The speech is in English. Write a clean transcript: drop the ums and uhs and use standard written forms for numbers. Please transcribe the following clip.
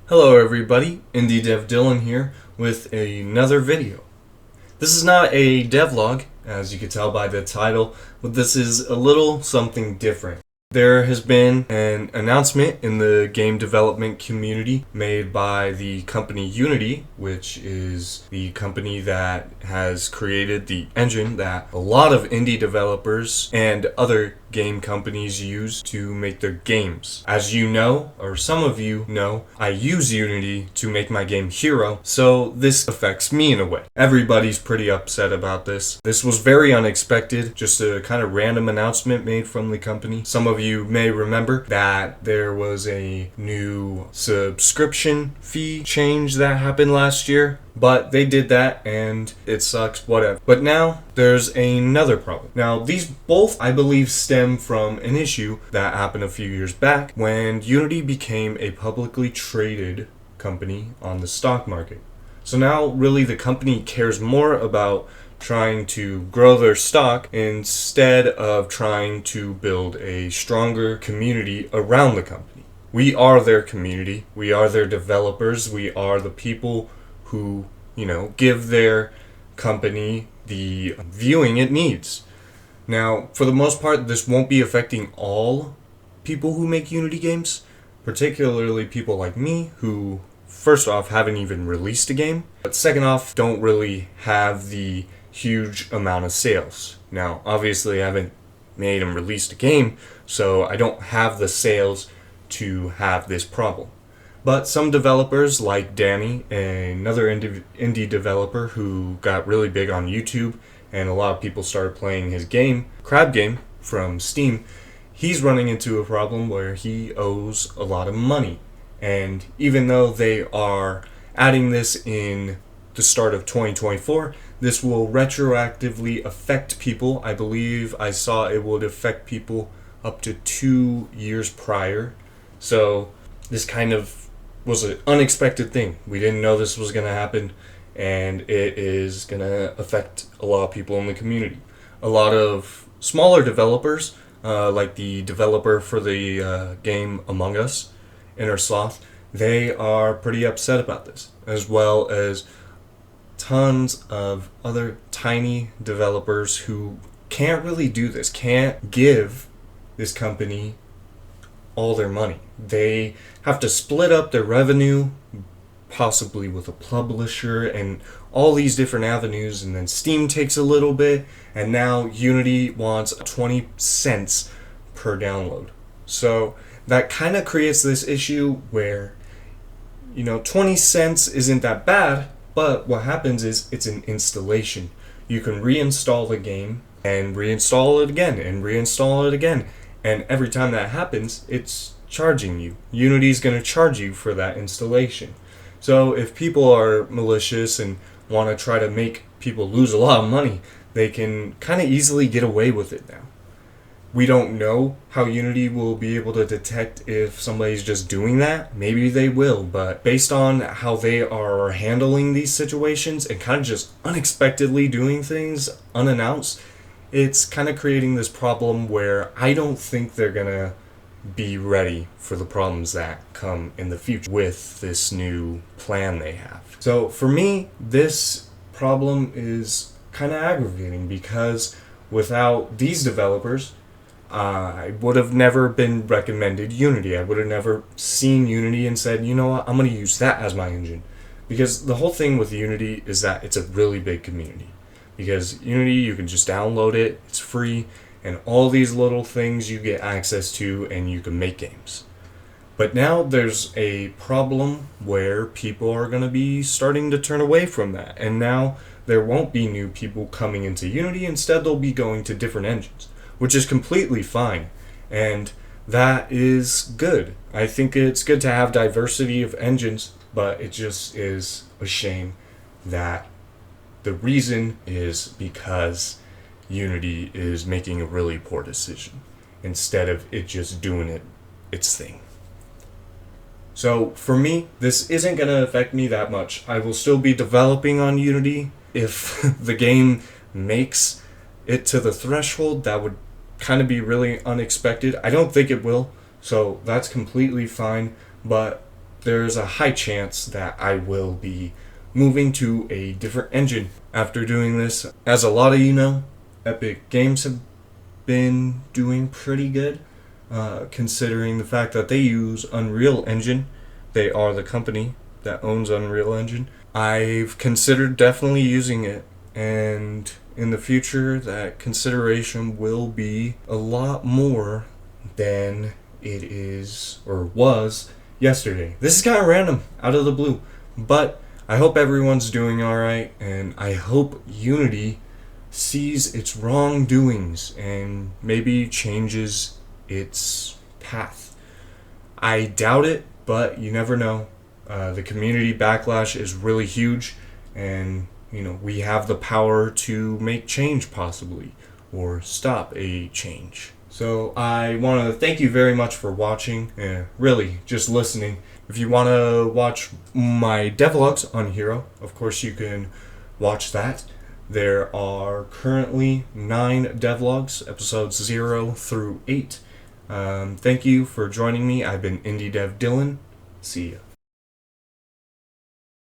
Hello everybody, Indie Dev Dylan here with another video. This is not a devlog, as you can tell by the title, but this is a little something different. There has been an announcement in the game development community made by the company Unity, which is the company that has created the engine that a lot of indie developers and other game companies use to make their games. As you know, or some of you know, I use Unity to make my game Hero, so this affects me in a way. Everybody's pretty upset about this. This was very unexpected, just a kind of random announcement made from the company. Some of you may remember that there was a new subscription fee change that happened last year. But they did that and it sucks, whatever. But now there's another problem. Now these both, I believe, stem from an issue that happened a few years back when Unity became a publicly traded company on the stock market. So now really the company cares more about trying to grow their stock instead of trying to build a stronger community around the company. We are their community. We are their developers. We are the people who, give their company the viewing it needs. Now, for the most part, this won't be affecting all people who make Unity games, particularly people like me who, first off, haven't even released a game, but second off, don't really have the huge amount of sales. Now, obviously, I haven't made and released a game, so I don't have the sales to have this problem. But some developers like Danny, another indie developer who got really big on YouTube, and a lot of people started playing his game, Crab Game from Steam, he's running into a problem where he owes a lot of money. And even though they are adding this in the start of 2024, this will retroactively affect people. I believe I saw it would affect people up to 2 years prior. So this kind of was an unexpected thing. We didn't know this was going to happen, and it is going to affect a lot of people in the community. A lot of smaller developers, like the developer for the game Among Us, Innersloth, they are pretty upset about this, as well as tons of other tiny developers who can't really do this, can't give this company all their money. They have to split up their revenue, possibly with a publisher and all these different avenues, and then Steam takes a little bit, and now Unity wants 20 cents per download. So that kind of creates this issue where 20 cents isn't that bad, but what happens is it's an installation. You can reinstall the game and reinstall it again and reinstall it again. And every time that happens, it's charging you. Unity's going to charge you for that installation. So if people are malicious and want to try to make people lose a lot of money, they can kind of easily get away with it now. We don't know how Unity will be able to detect if somebody's just doing that. Maybe they will, but based on how they are handling these situations and kind of just unexpectedly doing things unannounced, it's kind of creating this problem where I don't think they're gonna be ready for the problems that come in the future with this new plan they have. So for me, this problem is kind of aggravating because without these developers, I would have never been recommended Unity. I would have never seen Unity and said, you know what, I'm gonna use that as my engine. Because the whole thing with Unity is that it's a really big community. Because Unity, you can just download it, it's free, and all these little things you get access to, and you can make games. But now there's a problem where people are going to be starting to turn away from that, and now there won't be new people coming into Unity, instead they'll be going to different engines, which is completely fine, and that is good. I think it's good to have diversity of engines, but it just is a shame that the reason is because Unity is making a really poor decision instead of it just doing its thing. So for me, this isn't going to affect me that much. I will still be developing on Unity. If the game makes it to the threshold, that would kind of be really unexpected. I don't think it will, so that's completely fine. But there's a high chance that I will be moving to a different engine after doing this. As a lot of you know, Epic Games have been doing pretty good, considering the fact that they use Unreal Engine. They are the company that owns Unreal Engine. I've considered definitely using it, and in the future that consideration will be a lot more than it is or was yesterday. This is kind of random, out of the blue, but I hope everyone's doing alright, and I hope Unity sees its wrongdoings and maybe changes its path. I doubt it, but you never know. The community backlash is really huge, and we have the power to make change possibly, or stop a change. So I want to thank you very much for watching, really just listening. If you want to watch my devlogs on Hero, of course you can watch that. There are currently 9 devlogs, episodes 0 through 8. Thank you for joining me. I've been Indie Dev Dylan. See ya.